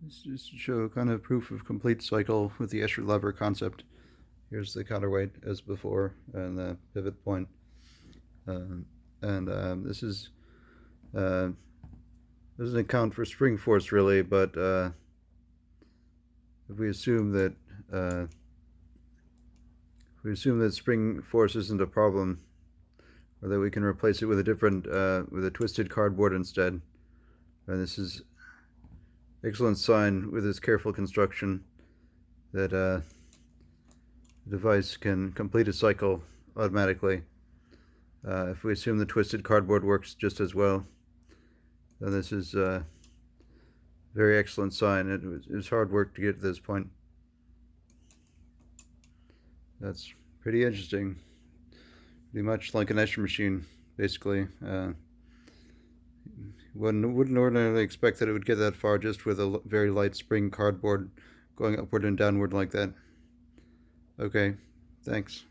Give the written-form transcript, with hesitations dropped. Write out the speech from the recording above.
This just to show kind of proof of complete cycle with the Escher lever concept. Here's the counterweight as before and the pivot point. And this is doesn't account for spring force really, but if we assume that spring force isn't a problem, or that we can replace it with a different with a twisted cardboard instead, and this is excellent sign with this careful construction that the device can complete a cycle automatically. If we assume the twisted cardboard works just as well, then this is a very excellent sign. It was hard work to get to this point. That's pretty interesting. Pretty much like an Escher machine, basically. Wouldn't ordinarily expect that it would get that far just with a very light spring cardboard going upward and downward like that. Okay, thanks.